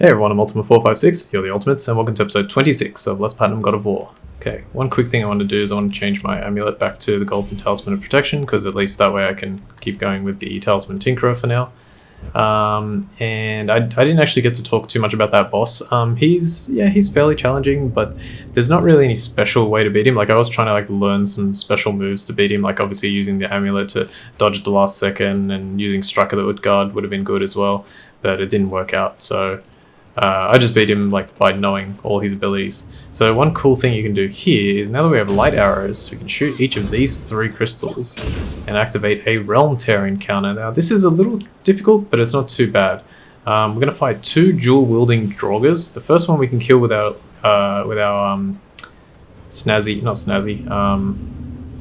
Hey everyone, I'm Ultima456, you're the Ultimates, and welcome to episode 26 of Less Platinum God of War. Okay, one quick thing I want to do is I want to change my amulet back to the Golden Talisman of Protection, because at least that way I can keep going with the Talisman Tinkerer for now. And I didn't actually get to talk too much about that boss. He's fairly challenging, but there's not really any special way to beat him. Like, I was trying to learn some special moves to beat him, like obviously using the amulet to dodge at the last second, and using Strike of the Utgard would have been good as well, but it didn't work out, so I just beat him by knowing all his abilities. So one cool thing you can do here is, now that we have light arrows, we can shoot each of these 3 crystals and activate a Realm Tear encounter. Now this is a little difficult, but it's not too bad. We're going to fight 2 dual-wielding Draugrs. The first one we can kill with our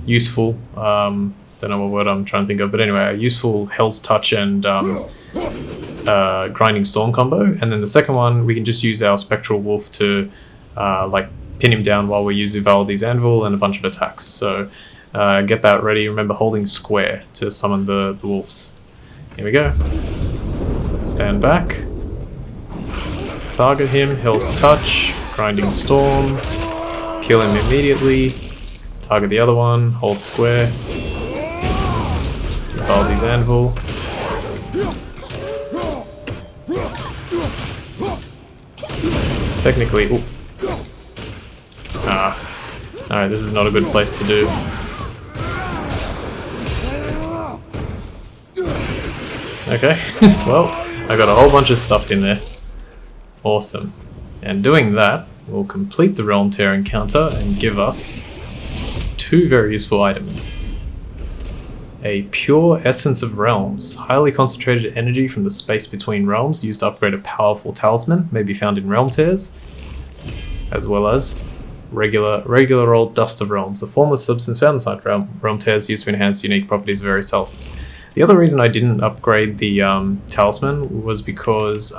useful, don't know what word I'm trying to think of, but anyway, a useful Hell's Touch and Grinding Storm combo. And then the second one, we can just use our Spectral Wolf to pin him down while we use Ivaldi's Anvil and a bunch of attacks. So get that ready. Remember holding square to summon the wolves. Here we go. Stand back. Target him, Hell's Touch, Grinding Storm, kill him immediately. Target the other one, hold square. Ivaldi's Anvil. Technically, ooh. Alright, this is not a good place to do. Okay, well, I got a whole bunch of stuff in there. Awesome. And doing that will complete the Realm Tear encounter and give us 2 very useful items. A Pure Essence of Realms, highly concentrated energy from the space between realms, used to upgrade a powerful talisman, may be found in Realm Tears, as well as regular old Dust of Realms, a formless substance found inside Realm Tears, used to enhance unique properties of various talismans. The other reason I didn't upgrade the talisman was because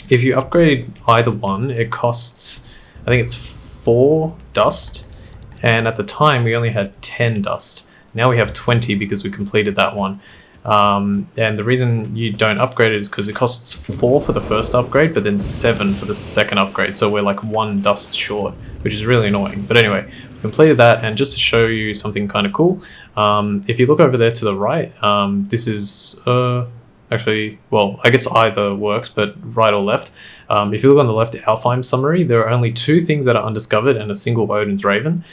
if you upgrade either one, it costs, I think it's 4 dust, and at the time we only had 10 dust. Now we have 20 because we completed that one. And the reason you don't upgrade it is because it costs 4 for the first upgrade, but then 7 for the second upgrade. So we're like 1 dust short, which is really annoying. But anyway, we completed that, and just to show you something kind of cool, if you look over there to the right, this is actually, well, I guess either works, but right or left. If you look on the left, Alfheim summary, there are only 2 things that are undiscovered and a single Odin's Raven.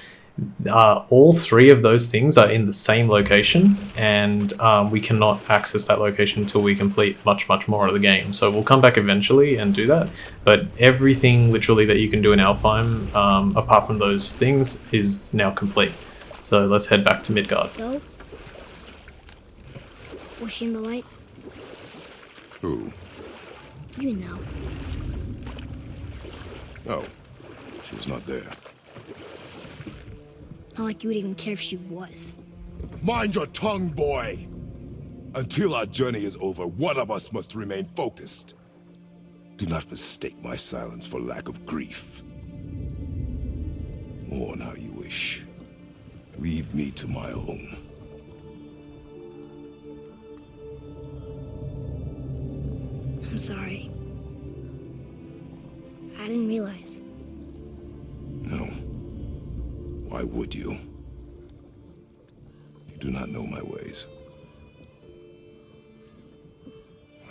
All 3 of those things are in the same location, and we cannot access that location until we complete much more of the game. So we'll come back eventually and do that, but everything literally that you can do in Alfheim, apart from those things, is now complete. So let's head back to Midgard. So? Was she in the light? Who? You know. Oh, she was not there. Not like you would even care if she was. Mind your tongue, boy! Until our journey is over, one of us must remain focused. Do not mistake my silence for lack of grief. Mourn how you wish. Leave me to my own. I'm sorry. I didn't realize. No. Why would you? You do not know my ways.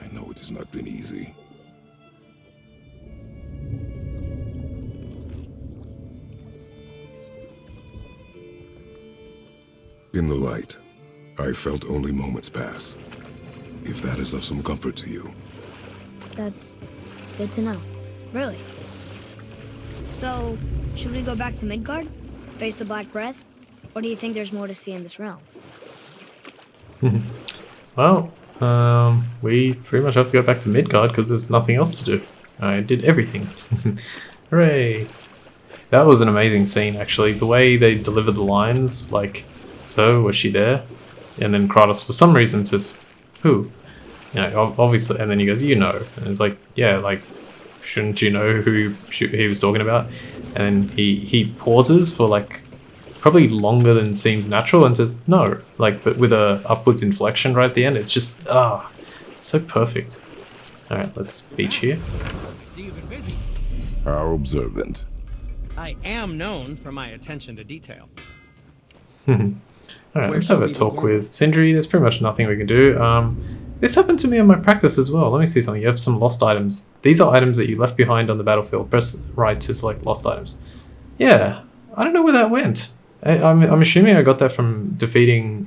I know it has not been easy. In the light, I felt only moments pass. If that is of some comfort to you. That's good to know. Really? So, should we go back to Midgard? Face the Black Breath? Or do you think there's more to see in this realm? Well, we pretty much have to go back to Midgard because there's nothing else to do. I did everything. Hooray! That was an amazing scene, actually. The way they delivered the lines, like, so, was she there? And then Kratos, for some reason, says, who? You know, obviously, and then he goes, you know. And it's like, yeah, like, shouldn't you know who he was talking about? And he pauses for like probably longer than seems natural and says no, like, but with a upwards inflection right at the end. It's just so perfect. Alright, let's beach here. I see you've been busy. How observant. I am known for my attention to detail. Alright, Where let's shall have a we talk begin? with Sindri. There's pretty much nothing we can do. This happened to me on my practice as well. Let me see something. You have some lost items. These are items that you left behind on the battlefield. Press right to select lost items. Yeah, I don't know where that went. I'm assuming I got that from defeating...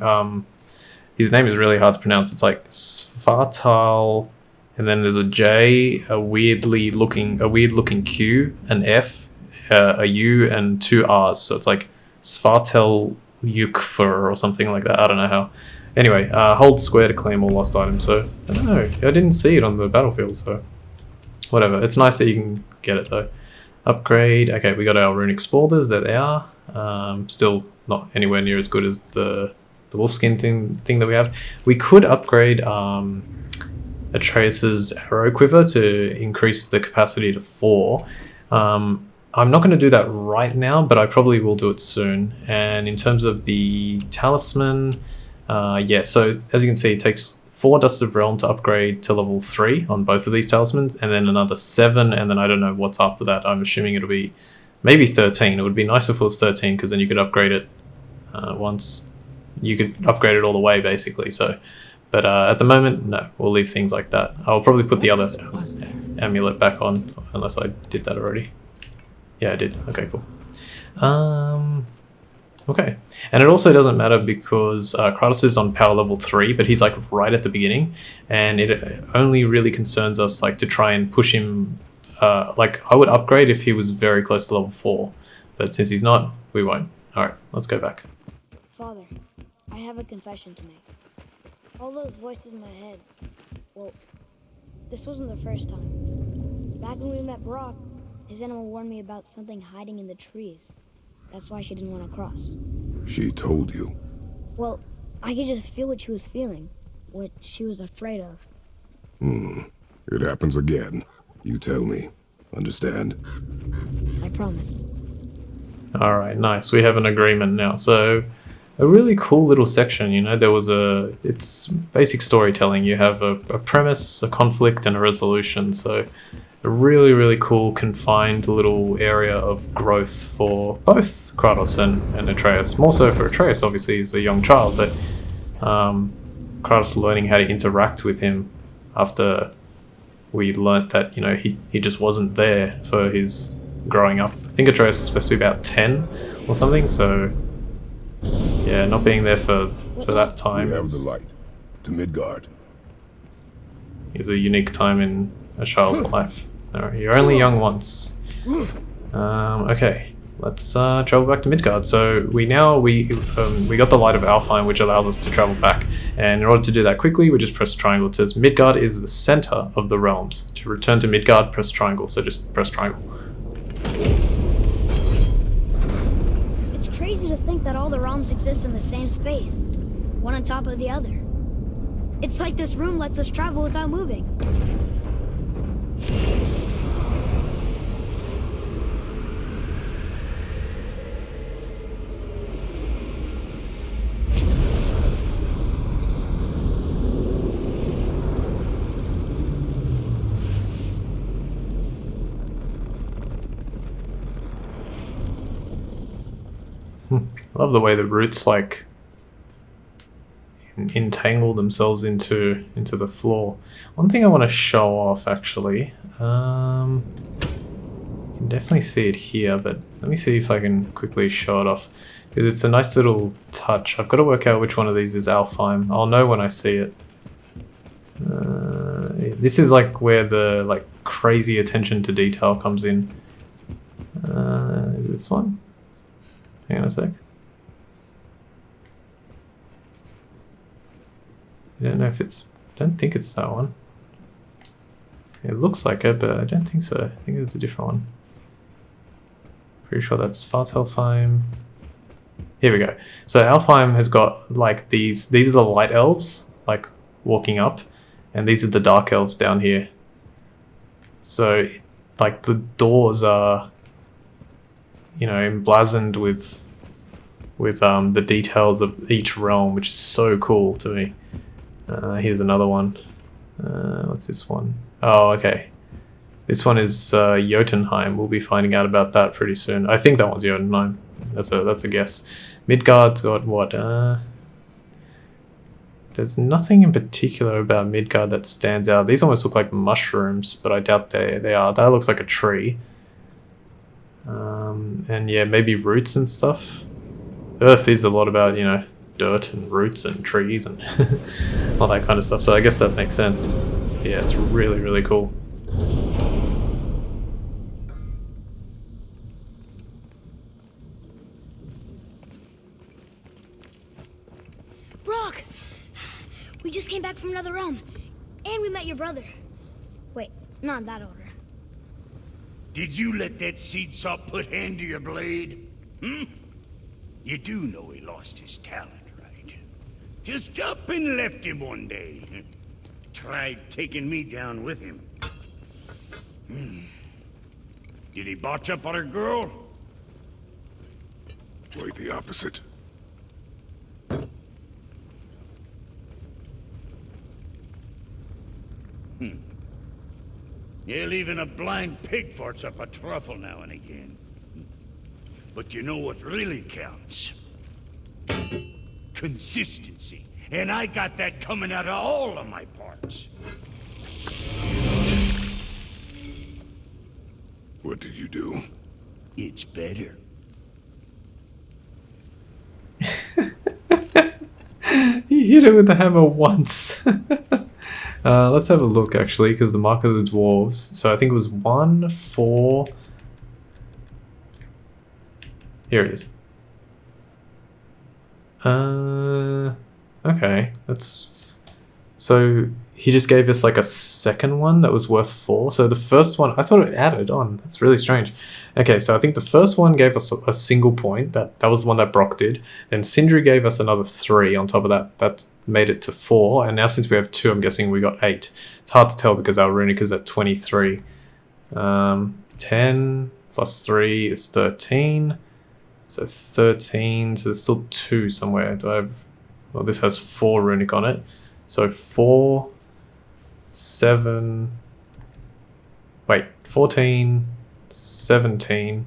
his name is really hard to pronounce. It's like Svartal, and then there's a J, a weird looking Q, an F, a U, and 2 R's. So it's like Svartal Yukfur or something like that. I don't know how. Anyway, hold square to claim all lost items. So I don't know. I didn't see it on the battlefield. So whatever. It's nice that you can get it though. Upgrade. Okay, we got our runic spaulders. There they are. Still not anywhere near as good as the wolfskin thing that we have. We could upgrade Atreus's arrow quiver to increase the capacity to 4. I'm not going to do that right now, but I probably will do it soon. And in terms of the talisman, yeah, so as you can see, it takes 4 Dust of Realm to upgrade to level 3 on both of these talismans, and then another 7, and then I don't know what's after that. I'm assuming it'll be maybe 13. It would be nice if it was 13, because then you could upgrade it once. You could upgrade it all the way, basically. So, but at the moment, no, we'll leave things like that. I'll probably put the other amulet back on, unless I did that already. Yeah, I did. Okay, cool. Okay, and it also doesn't matter because Kratos is on power level 3, but he's like right at the beginning, and it only really concerns us like to try and push him. Like I would upgrade if he was very close to level 4, but since he's not, we won't. All right, let's go back. Father, I have a confession to make. All those voices in my head, well, this wasn't the first time. Back when we met Brock, his animal warned me about something hiding in the trees. That's why she didn't want to cross. She told you. Well, I could just feel what she was feeling, what she was afraid of. It happens again. You tell me. Understand? I promise. All right, nice. We have an agreement now. So a really cool little section, you know, it's basic storytelling. You have a premise, a conflict, and a resolution. So a really, really cool confined little area of growth for both Kratos and Atreus. More so for Atreus, obviously he's a young child, but Kratos learning how to interact with him after we learnt that, you know, he just wasn't there for his growing up. I think Atreus is supposed to be about 10 or something, so yeah, not being there for that time We have the light. To Midgard. is a unique time in a child's life. No, you're only young once. Okay, let's travel back to Midgard. So we got the light of Alfheim, which allows us to travel back. And in order to do that quickly, we just press triangle. It says Midgard is the center of the realms. To return to Midgard, press triangle. So just press triangle. It's crazy to think that all the realms exist in the same space, one on top of the other. It's like this room lets us travel without moving. I love the way the roots like entangle themselves into the floor. One thing I want to show off actually, you can definitely see it here, but let me see if I can quickly show it off because it's a nice little touch. I've got to work out which one of these is Alfheim. I'll know when I see it. This is like where the like crazy attention to detail comes in. Is it this one? Hang on a sec. I don't know if don't think it's that one. It looks like it, but I don't think so. I think it's a different one. Pretty sure that's Alfheim. Here we go. So Alfheim has got like these are the light elves, like walking up, and these are the dark elves down here. So like the doors are, you know, emblazoned with the details of each realm, which is so cool to me. Here's another one. What's this one? Oh, okay. This one is Jotunheim. We'll be finding out about that pretty soon. I think that one's Jotunheim. That's a guess. Midgard's got what? There's nothing in particular about Midgard that stands out. These almost look like mushrooms, but I doubt they are. That looks like a tree. And yeah, maybe roots and stuff. Earth is a lot about, you know, dirt and roots and trees and all that kind of stuff. So I guess that makes sense. Yeah, it's really, really cool. Brock! We just came back from another realm. And we met your brother. Wait, not in that order. Did you let that seed sop put hand to your blade? Hmm? You do know he lost his talent, right? Just up and left him one day. Tried taking me down with him. Did he botch up on her girl? Quite the opposite. Yeah, even a blind pig farts up a truffle now and again. But you know what really counts? Consistency. And I got that coming out of all of my parts. What did you do? It's better. He hit it with the hammer once. Let's have a look actually, because the mark of the dwarves. So I think it was 1, 4. Here it is. Okay, that's... So he just gave us like a second one that was worth 4. So the first one, I thought it added on. That's really strange. Okay, so I think the first one gave us a single point. That was the one that Brock did. Then Sindri gave us another 3 on top of that. That made it to 4. And now since we have 2, I'm guessing we got 8. It's hard to tell because our runic is at 23. 10 plus 3 is 13. So 13, so there's still 2 somewhere. Do I have... Well, this has 4 runic on it. So 4, 7... Wait, 14, 17...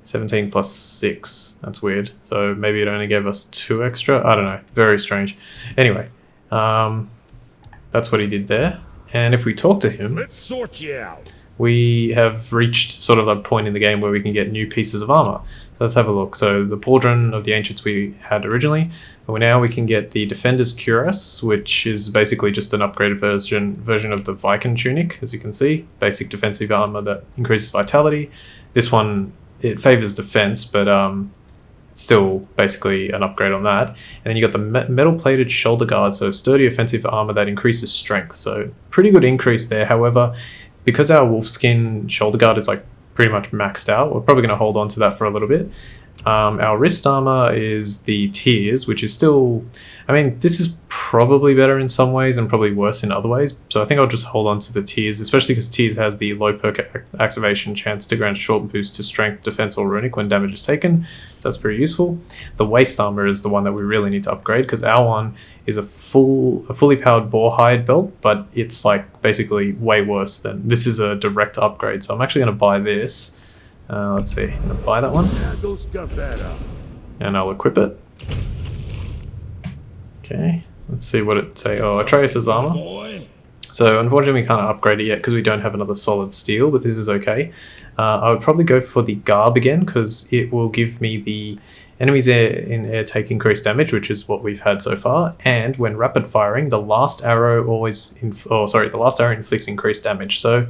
17 plus 6. That's weird. So maybe it only gave us 2 extra. I don't know. Very strange. Anyway, that's what he did there. And if we talk to him... Let's sort you out. We have reached sort of a point in the game where we can get new pieces of armor. Let's have a look. So the Pauldron of the Ancients we had originally, but now we can get the Defender's Cuirass, which is basically just an upgraded version of the Viking tunic, as you can see. Basic defensive armor that increases vitality. This one, it favors defense, but still basically an upgrade on that. And then you got the metal-plated shoulder guard, so sturdy offensive armor that increases strength. So pretty good increase there. However, because our wolfskin shoulder guard is like pretty much maxed out, we're probably going to hold on to that for a little bit. Our wrist armor is the Tears, which is still... I mean, this is probably better in some ways and probably worse in other ways. So I think I'll just hold on to the Tears, especially because Tears has the low perk activation chance to grant short boost to strength, defense, or runic when damage is taken. So that's pretty useful. The waist armor is the one that we really need to upgrade, because our one is a fully powered boar hide belt, but it's like basically way worse than... This is a direct upgrade, so I'm actually going to buy this. Let's see, I'm going to buy that one. Now go scuff that up. And I'll equip it. Okay, let's see what it say. Oh, Atreus' armor. Boy. So unfortunately we can't upgrade it yet because we don't have another solid steel, but this is okay. I would probably go for the Garb again because it will give me the enemies in air take increased damage, which is what we've had so far. And when rapid firing, the last arrow inflicts increased damage. So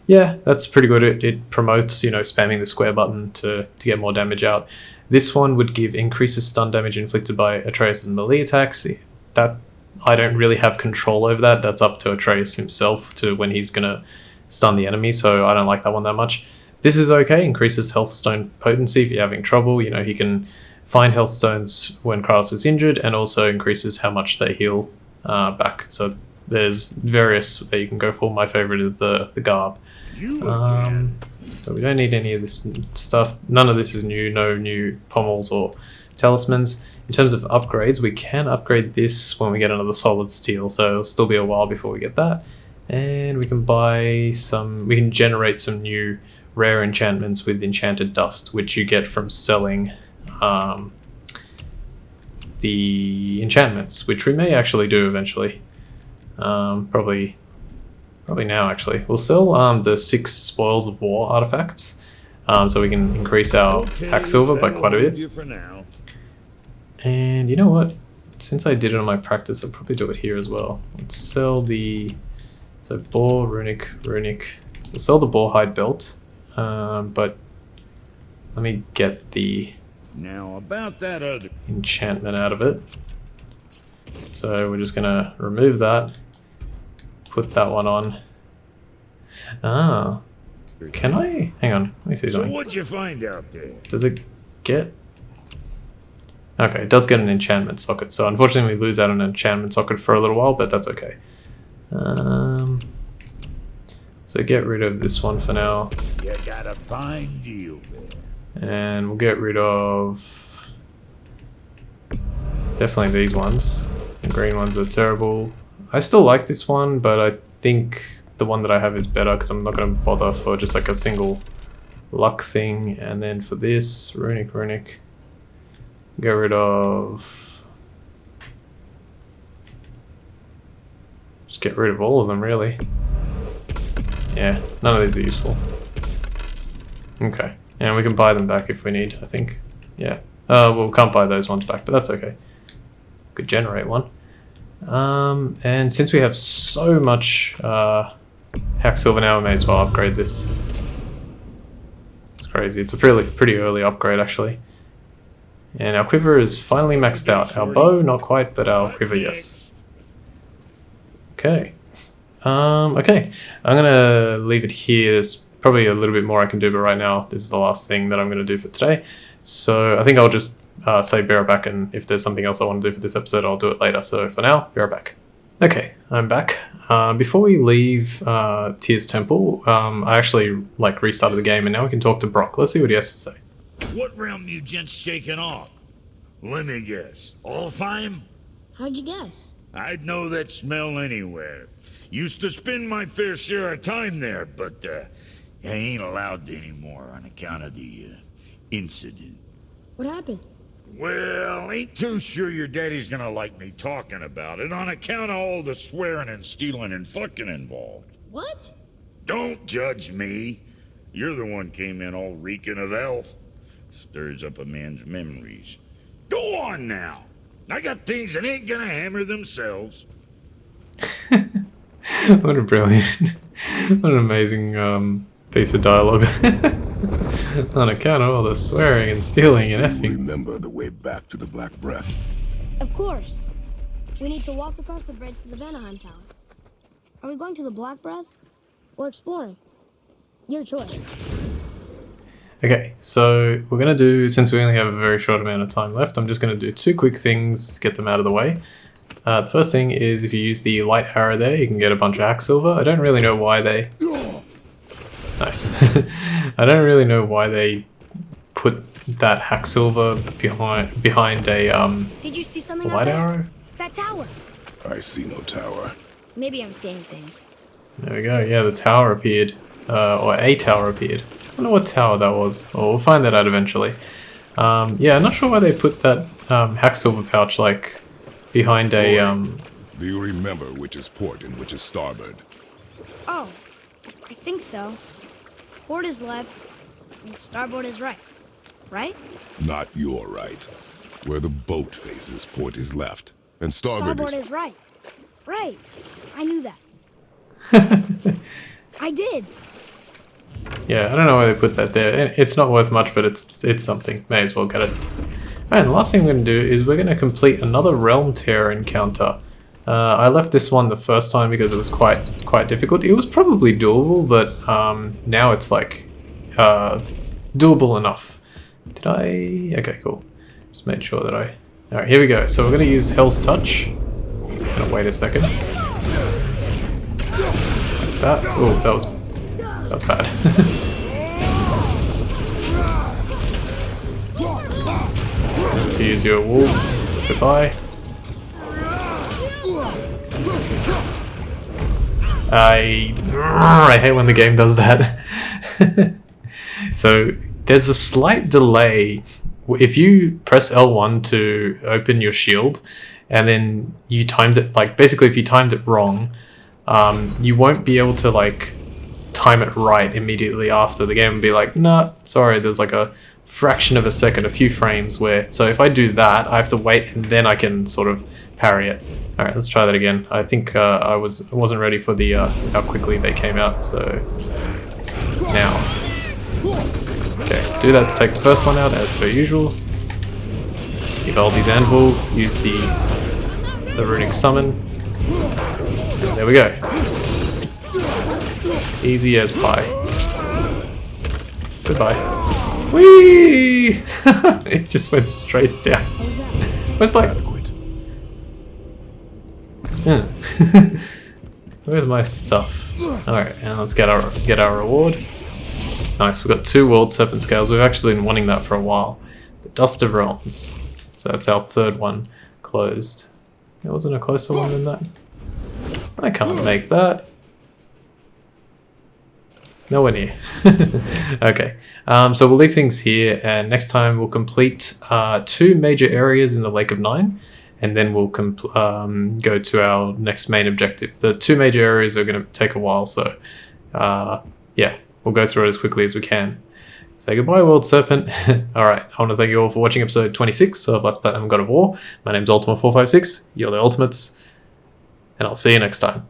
yeah, that's pretty good. It promotes, you know, spamming the square button to get more damage out. This one would give increases stun damage inflicted by Atreus' melee attacks. That I don't really have control over that. That's up to Atreus himself to when he's gonna stun the enemy, so I don't like that one that much. This is okay. Increases health stone potency if you're having trouble. You know, he can find health stones when Kratos is injured, and also increases how much they heal back. So there's various that you can go for. My favorite is the Garb. So we don't need any of this stuff. None of this is new. No new pommels or talismans. In terms of upgrades, we can upgrade this when we get another solid steel, so it'll still be a while before we get that. And we can buy some, we can generate some new rare enchantments with enchanted dust, which you get from selling the enchantments, which we may actually do eventually. Probably now actually. We'll sell the 6 Spoils of War artifacts, so we can increase our hack silver by quite a bit. And you know what? Since I did it on my practice, I'll probably do it here as well. Let's sell the... So boar, runic. We'll sell the boar hide belt, but let me get the Now about that other... enchantment out of it. So we're just gonna remove that, put that one on. Ah, can I? Hang on, let me see So something. what'd you find out there? Does it get... Okay, it does get an enchantment socket, so unfortunately we lose out on an enchantment socket for a little while, but that's okay. So get rid of this one for now. You got a fine deal there. And we'll get rid of definitely these ones. The green ones are terrible. I still like this one, but I think the one that I have is better because I'm not going to bother for just like a single luck thing. And then for this, runic, get rid of... Just get rid of all of them, really. Yeah, none of these are useful. Okay, and we can buy them back if we need, I think. Yeah. Well, we can't buy those ones back, but that's okay. Could generate one. And since we have so much hack silver now, we may as well upgrade this. It's crazy. It's a pretty early upgrade, actually. And our quiver is finally maxed out. Our bow, not quite, but our quiver, yes. Okay. Okay, I'm gonna leave it here. There's probably a little bit more I can do, but right now this is the last thing that I'm gonna do for today. So I think I'll just say be right back, and if there's something else I want to do for this episode, I'll do it later. So for now, be right back. Okay, I'm back. Before we leave Tyr's Temple, I actually restarted the game, and now we can talk to Brock. Let's see what he has to say. What realm you gents shaking off? Let me guess. Alfheim? How'd you guess? I'd know that smell anywhere. Used to spend my fair share of time there, but I ain't allowed to anymore on account of the incident. What happened? Well, ain't too sure your daddy's gonna like me talking about it on account of all the swearing and stealing and fucking involved. What? Don't judge me. You're the one came in all reeking of elf. Stirs up a man's memories. Go on now. I got things that ain't gonna hammer themselves. What a brilliant, what an amazing piece of dialogue. On account of all the swearing and stealing and effing. Remember the way back to the Black Breath? Of course. We need to walk across the bridge to the Vanaheim Tower. Are we going to the Black Breath or exploring? Your choice. Okay, so we're gonna do, since we only have a very short amount of time left, I'm just gonna do 2 quick things to get them out of the way. The first thing is if you use the light arrow there, you can get a bunch of hack silver. I don't really know why they... Nice. I don't really know why they put that hack silver behind a Did you see something light out there? arrow. That tower. I see no tower. Maybe I'm seeing things. There we go. Yeah, the tower appeared, or a tower appeared. I don't know what tower that was. Or we'll find that out eventually. Yeah, I'm not sure why they put that hack silver pouch behind a Do you remember which is port and which is starboard? Oh, I think so. Port is left, and starboard is right. Right? Not your right. Where the boat faces, port is left, and starboard is right. Right. I knew that. I did. Yeah, I don't know why they put that there. It's not worth much, but it's something. May as well get it. Alright, the last thing we're going to do is we're going to complete another Realm Tear encounter. I left this one the first time because it was quite difficult. It was probably doable, but now it's doable enough. Did I? Okay, cool. Just made sure that I... Alright, here we go. So we're going to use Hell's Touch. I'm going to wait a second. Like that. Oh, that was bad. To use your wolves. Goodbye. I hate when the game does that. So there's a slight delay. If you press L1 to open your shield, and then you timed it, like basically if you timed it wrong, you won't be able to like time it right immediately after. The game will be like, nah, sorry, there's like a fraction of a second, a few frames where, so if I do that, I have to wait and then I can sort of parry it. All right, let's try that again. I think I wasn't ready for the how quickly they came out, so now. Okay, do that to take the first one out as per usual. Keep hold these anvil, use the runic summon. There we go. Easy as pie. Goodbye. Whee! It just went straight down. Where's Blake? Yeah. Where's my stuff? Alright, and let's get our reward. Nice, we've got 2 World Serpent Scales. We've actually been wanting that for a while. The Dust of Realms. So that's our 3rd one closed. There wasn't a closer one than that. I can't make that. Nowhere near. Okay, so we'll leave things here, and next time we'll complete 2 major areas in the Lake of Nine, and then we'll go to our next main objective. The 2 major areas are going to take a while, so yeah, we'll go through it as quickly as we can. Say goodbye, World Serpent. Alright, I want to thank you all for watching episode 26 of Let's Platinum God of War. My name's Ultima456, you're the Ultimates, and I'll see you next time.